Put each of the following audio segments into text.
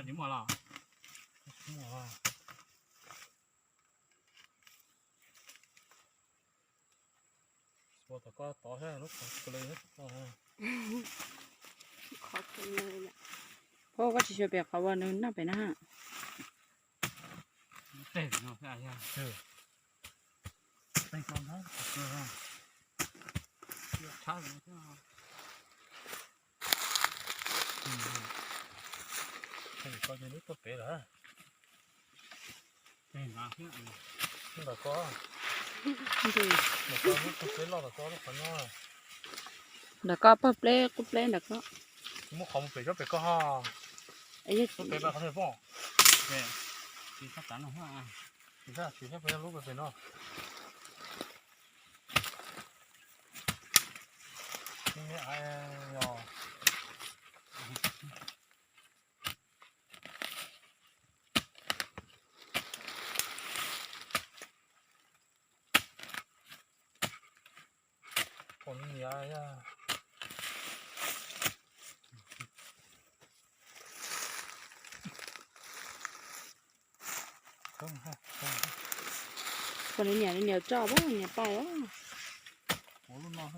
那你摸了，摸了。我这个倒下来都快出来了，ขอขึ้นเลยเนี่ยเพราะว่าจะช่วยแบบเขาว่านึงน่าไปนะฮะ对，你看一下，是，再装它，是吧？差点这样。看你高兴你都白了，哎，哪去？你老高，ดี老高你不白老的高都烦恼啊。แล้วก็เปิดเปลกุเปลแล้วก็你们好不白就白高哈， ไอ้ยี่ 都白白好点放。对，你看咱的话啊，你看水下不要路白白呢。今天哎呀。我们家呀，等会，等会， คนนี้เหนียวจ่อบ้างเหนียวไปอ่ะ我路那上，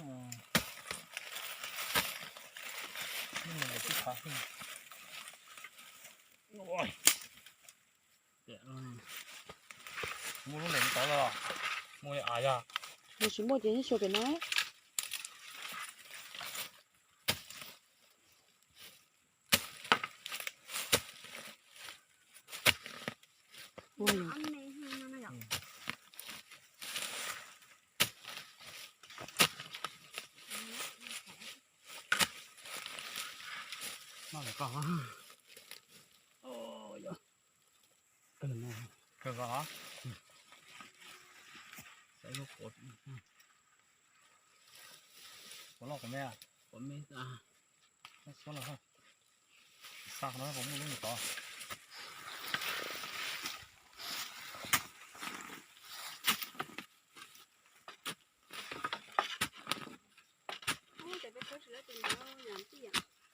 你们去查询。喂，对了，我路领到了，我也哎呀， มีชิมโมจินี่ช่วยไปน้อยโอ้ย那得干啥？哦呀，干什么？干啥？在这火，火了火没啊？火没啊？那算了哈，啥可能我们弄不着。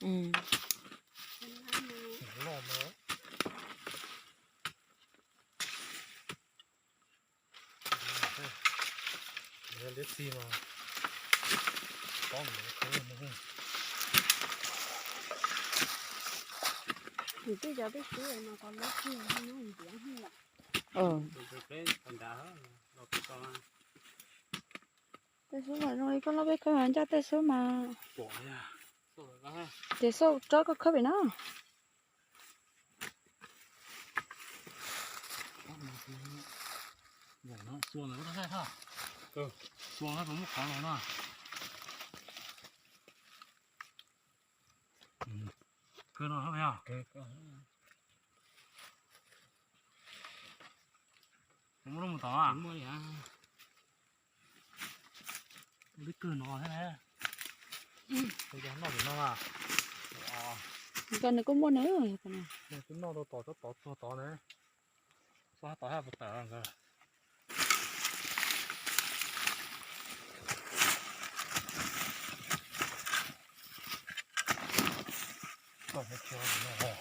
อืม老毛。你看这地方，房子可以弄。อยู่ที่จะไปซื้อมาก่อนแล้วที่ให้น้องเสียงให้ละแต่ซื้อมาหน่อยก็เราไปเคยหันจะแต่ซื้อมาแต่ซื้อจ้าก็เคยไปนะ我呢，说呢，我害怕。说还怎么狂了呢？搁那怎么样？怎么那么长啊？没呀。我得搁那下来。这家闹着闹啊！哇！ กันนึกก็มั่วเนอะกันนะ 那这闹到倒呢，说还倒下不倒那个。倒是挺好的哦。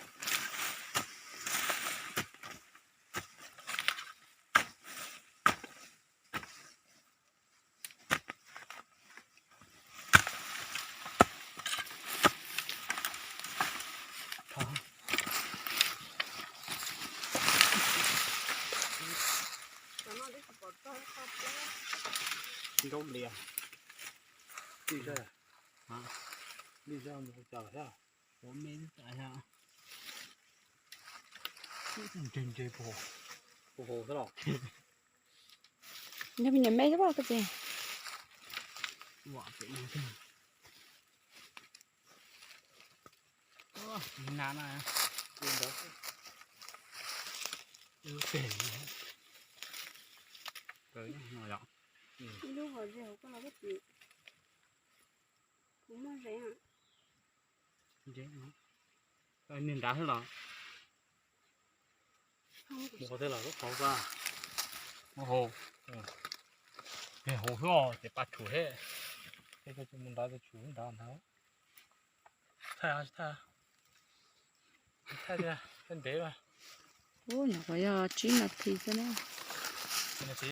你给我脸，绿色啊，绿色我加了下，我没加下，真不好是了。นี่เป็นยังไม่ใช่ป่ะก็เจ๊哇，真是，哇，难呐，真的，有点，对，那样。ไม่รู้หัวเร็วก็เราก็จีบผมมาเรียน这样，你打去了？我的了，都好吧。哦，哎，好笑，这把球嘿，这个就能打的球，打他。太阳，太阳，太阳。เป็นเบ๊ะป่ะ Ô, nhỏ có giờ 9 นาทีthôi nè. เป็นนาที